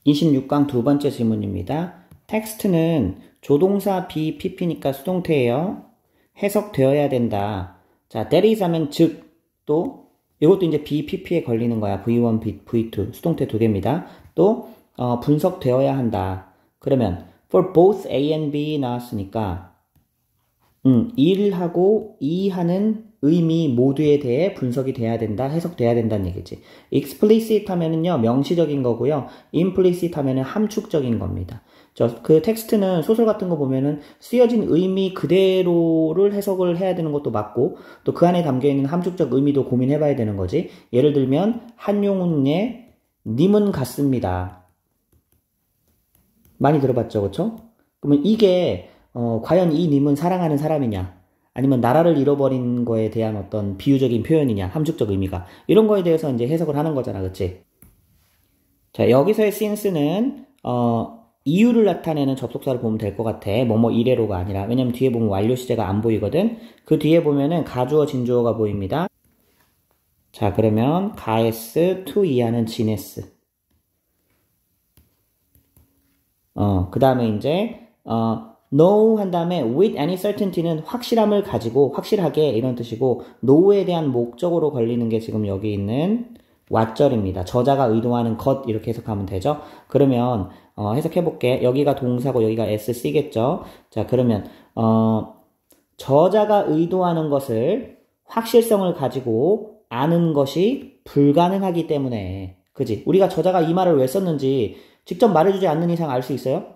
26강 두 번째 질문입니다. 텍스트는 조동사 be, pp니까 수동태예요. 해석되어야 된다. 자, that is 하면 즉, 또 이것도 이제 be, pp에 걸리는 거야. v1, v2 수동태 두 개입니다. 또 분석되어야 한다. 그러면 for both a and b 나왔으니까 1하고 2하는 의미 모두에 대해 분석이 돼야 된다, 해석돼야 된다는 얘기지. explicit 하면은요, 명시적인 거고요. implicit 하면은 함축적인 겁니다. 그 텍스트는 소설 같은 거 보면은 쓰여진 의미 그대로를 해석을 해야 되는 것도 맞고, 또 그 안에 담겨있는 함축적 의미도 고민해봐야 되는 거지. 예를 들면, 한용운의 님은 같습니다. 많이 들어봤죠, 그쵸? 그러면 이게, 과연 이 님은 사랑하는 사람이냐? 아니면 나라를 잃어버린 거에 대한 어떤 비유적인 표현이냐, 함축적 의미가. 이런 거에 대해서 이제 해석을 하는 거잖아, 그치? 자, 여기서의 since는, 이유를 나타내는 접속사를 보면 될 것 같아. 뭐뭐 이래로가 아니라. 왜냐면 뒤에 보면 완료 시제가 안 보이거든? 그 뒤에 보면은 가주어, 진주어가 보입니다. 자, 그러면 가에스, to 이하는 지네스. 그 다음에 이제, know 한 다음에 with any certainty는 확실함을 가지고 확실하게 이런 뜻이고 know에 대한 목적으로 걸리는 게 지금 여기 있는 what절입니다. 저자가 의도하는 것 이렇게 해석하면 되죠. 그러면 해석해 볼게. 여기가 동사고 여기가 SC겠죠. 자, 그러면 저자가 의도하는 것을 확실성을 가지고 아는 것이 불가능하기 때문에, 그지? 우리가 저자가 이 말을 왜 썼는지 직접 말해주지 않는 이상 알 수 있어요?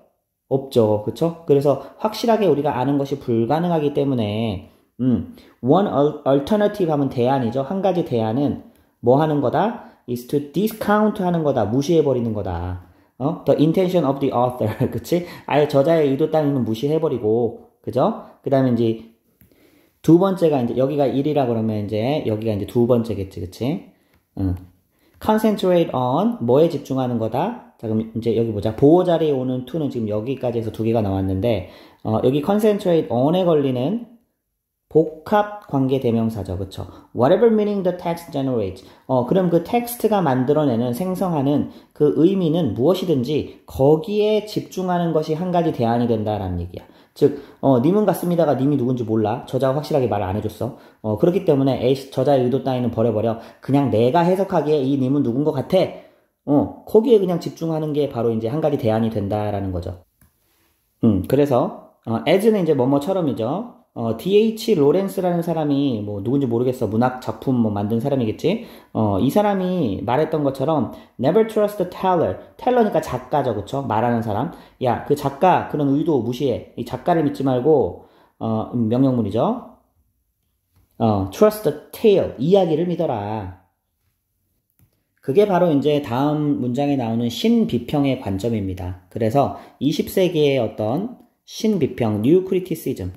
없죠. 그쵸? 그래서 확실하게 우리가 아는 것이 불가능하기 때문에 one alternative 하면 대안이죠. 한 가지 대안은 뭐 하는 거다? is to discount 하는 거다. 무시해버리는 거다. the intention of the author. 그치? 아예 저자의 의도 따위는 무시해버리고, 그죠? 그 다음에 이제 두 번째가 이제 여기가 1이라 그러면 이제 여기가 이제 두 번째겠지. 그치? concentrate on 뭐에 집중하는 거다. 자, 그럼 이제 여기 보자. 보호 자리에 오는 to는 지금 여기까지 해서 두 개가 나왔는데, 여기 concentrate on에 걸리는 복합 관계 대명사죠. 그쵸? Whatever meaning the text generates. 그럼 그 텍스트가 만들어내는, 생성하는 그 의미는 무엇이든지 거기에 집중하는 것이 한 가지 대안이 된다라는 얘기야. 즉, 님은 같습니다가 님이 누군지 몰라. 저자가 확실하게 말을 안 해줬어. 그렇기 때문에 저자의 의도 따위는 버려버려. 그냥 내가 해석하기에 이 님은 누군 것 같아. 거기에 그냥 집중하는 게 바로 이제 한 가지 대안이 된다라는 거죠. 그래서, as는 이제 뭐뭐처럼이죠. D.H. 로렌스라는 사람이 뭐 누군지 모르겠어. 문학 작품 뭐 만든 사람이겠지. 이 사람이 말했던 것처럼 never trust the teller. 텔러니까 작가죠. 그쵸? 말하는 사람. 야, 그 작가 그런 의도 무시해. 이 작가를 믿지 말고 명령문이죠. trust the tale. 이야기를 믿어라. 그게 바로 이제 다음 문장에 나오는 신비평의 관점입니다. 그래서 20세기의 어떤 신비평, new criticism.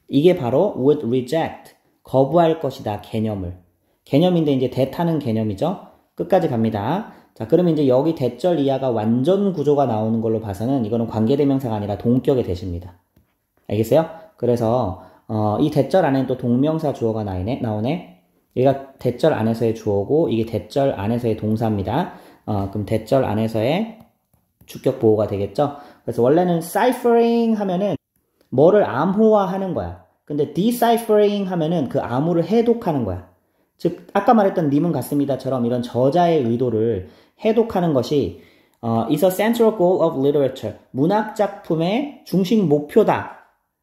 이게 바로 would reject, 거부할 것이다, 개념을. 개념인데 이제 대타는 개념이죠. 끝까지 갑니다. 자, 그러면 이제 여기 대절 이하가 완전 구조가 나오는 걸로 봐서는 이거는 관계대명사가 아니라 동격의 대시입니다. 알겠어요? 그래서 이 대절 안에는 또 동명사 주어가 나오네. 얘가 대절 안에서의 주어고 이게 대절 안에서의 동사입니다. 그럼 대절 안에서의 주격 보호가 되겠죠. 그래서 원래는 ciphering 하면은 뭐를 암호화하는 거야. 근데 deciphering 하면은 그 암호를 해독하는 거야. 즉 아까 말했던 님은 같습니다처럼 이런 저자의 의도를 해독하는 것이 is a central goal of literature. 문학 작품의 중심 목표다.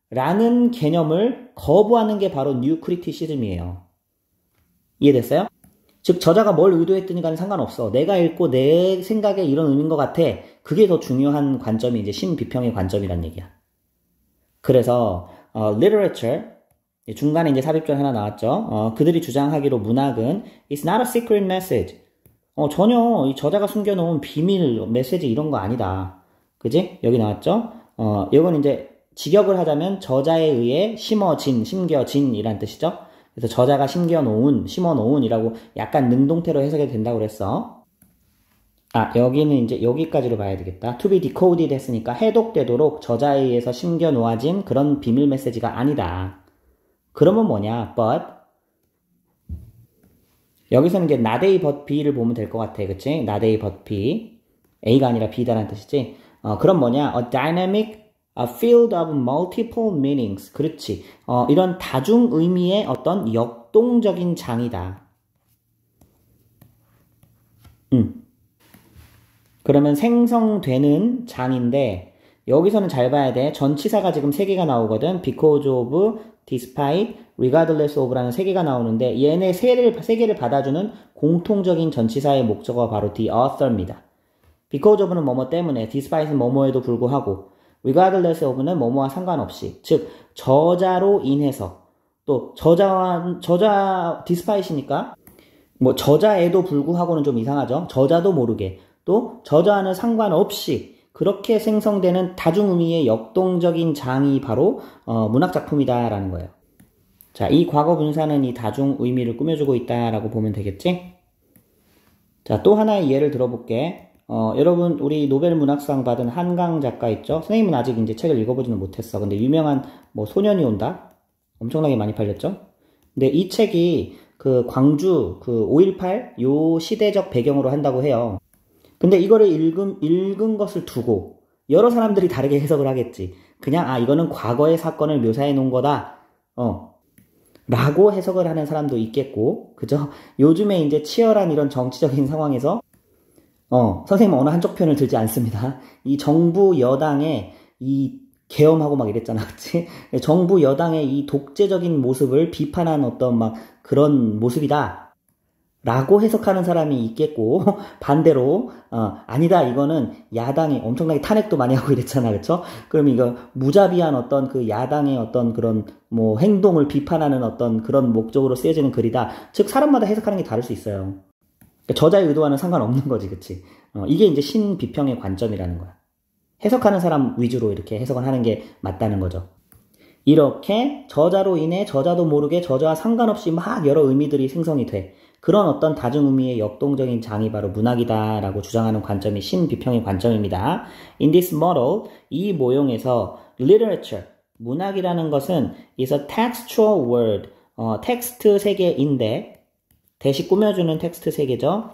라는 개념을 거부하는 게 바로 new criticism이에요. 이해됐어요? 즉 저자가 뭘 의도했더니 간에 상관없어. 내가 읽고 내 생각에 이런 의미인 것 같아. 그게 더 중요한 관점이 이제 신비평의 관점이란 얘기야. 그래서 literature 중간에 이제 삽입절 하나 나왔죠. 그들이 주장하기로 문학은 is not a secret message. 전혀 이 저자가 숨겨놓은 비밀 메시지 이런 거 아니다. 그지? 여기 나왔죠. 이건 이제 직역을 하자면 저자에 의해 심겨진 이란 뜻이죠. 그래서 저자가 심어놓은 이라고 약간 능동태로 해석이 된다고 그랬어. 여기는 이제 여기까지로 봐야 되겠다. to be decoded 했으니까 해독되도록 저자에 의해서 심겨 놓아진 그런 비밀 메시지가 아니다. 그러면 뭐냐? but 여기서는 이제 not A but B를 보면 될 것 같아. 그치? not A but B. A가 아니라 B다라는 뜻이지. 그럼 뭐냐? A dynamic a field of multiple meanings. 그렇지. 이런 다중 의미의 어떤 역동적인 장이다. 그러면 생성되는 장인데 여기서는 잘 봐야 돼. 전치사가 지금 3개가 나오거든. because of, despite, regardless of라는 3개가 나오는데 얘네 3개를 받아주는 공통적인 전치사의 목적어가 바로 the author입니다. because of는 뭐뭐 때문에, despite는 뭐뭐에도 불구하고, regardless of는 뭐뭐와 상관없이, 즉 저자로 인해서, 또 저자 despite이니까 뭐 저자에도 불구하고는 좀 이상하죠. 저자도 모르게, 또 저자와는 상관없이 그렇게 생성되는 다중의미의 역동적인 장이 바로 문학작품이다라는 거예요. 자, 이 과거 분사는 이 다중의미를 꾸며주고 있다라고 보면 되겠지? 자, 또 하나의 예를 들어볼게. 여러분, 우리 노벨 문학상 받은 한강 작가 있죠? 선생님은 아직 이제 책을 읽어보지는 못했어. 근데 유명한 뭐 소년이 온다? 엄청나게 많이 팔렸죠? 근데 이 책이 그 광주 그 5.18 요 시대적 배경으로 한다고 해요. 근데 이거를 읽은 것을 두고 여러 사람들이 다르게 해석을 하겠지. 그냥 이거는 과거의 사건을 묘사해 놓은 거다. 라고 해석을 하는 사람도 있겠고, 그죠? 요즘에 이제 치열한 이런 정치적인 상황에서 선생님은 어느 한쪽 편을 들지 않습니다. 이 정부 여당의 이 계엄하고 막 이랬잖아, 그치? 정부 여당의 이 독재적인 모습을 비판한 어떤 막 그런 모습이다. 라고 해석하는 사람이 있겠고, 반대로, 아니다, 이거는 야당이 엄청나게 탄핵도 많이 하고 이랬잖아, 그쵸? 그럼 이거 무자비한 어떤 그 야당의 어떤 그런 뭐 행동을 비판하는 어떤 그런 목적으로 쓰여지는 글이다. 즉, 사람마다 해석하는 게 다를 수 있어요. 그러니까 저자의 의도와는 상관없는 거지, 그치? 이게 이제 신비평의 관점이라는 거야. 해석하는 사람 위주로 이렇게 해석을 하는 게 맞다는 거죠. 이렇게 저자로 인해 저자도 모르게 저자와 상관없이 막 여러 의미들이 생성이 돼. 그런 어떤 다중의미의 역동적인 장이 바로 문학이다 라고 주장하는 관점이 신비평의 관점입니다. In this model, 이 모형에서 literature, 문학이라는 것은 is a textual word, 텍스트 세계인데 대시 꾸며주는 텍스트 세계죠.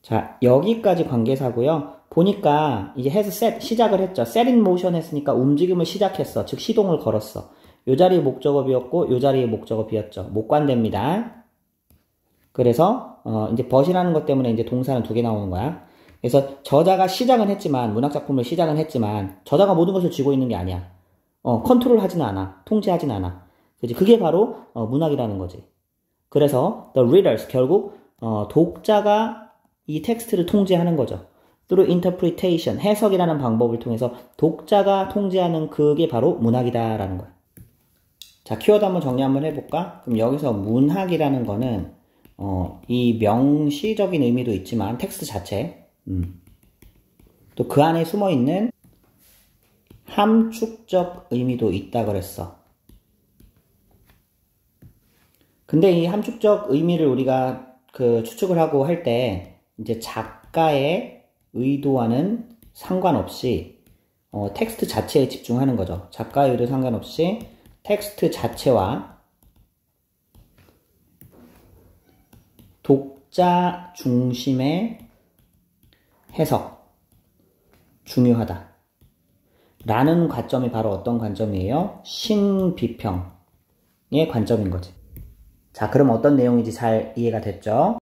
자, 여기까지 관계사고요. 보니까 이제 has set, 시작을 했죠. set in motion 했으니까 움직임을 시작했어. 즉 시동을 걸었어. 요 자리에 목적어 비었고 요 자리에 목적어 비었죠. 목관됩니다. 그래서 이제 but이라는 것 때문에 이제 동사는 2개 나오는 거야. 그래서 저자가 시작은 했지만, 문학작품을 시작은 했지만 저자가 모든 것을 쥐고 있는 게 아니야. 컨트롤하지는 않아. 통제하지는 않아. 그지? 그게 바로 문학이라는 거지. 그래서 the readers, 결국 독자가 이 텍스트를 통제하는 거죠. through interpretation, 해석이라는 방법을 통해서 독자가 통제하는 그게 바로 문학이다라는 거야. 자, 키워드 한번 정리 한번 해볼까? 그럼 여기서 문학이라는 거는 이 명시적인 의미도 있지만 텍스트 자체, 또 그 안에 숨어있는 함축적 의미도 있다 그랬어. 근데 이 함축적 의미를 우리가 추측을 하고 할 때 이제 작가의 의도와는 상관없이 텍스트 자체에 집중하는 거죠. 작가의 의도 상관없이 텍스트 자체와 독자 중심의 해석 중요하다 라는 관점이 바로 어떤 관점이에요? 신비평의 관점인 거지. 자, 그럼 어떤 내용인지 잘 이해가 됐죠?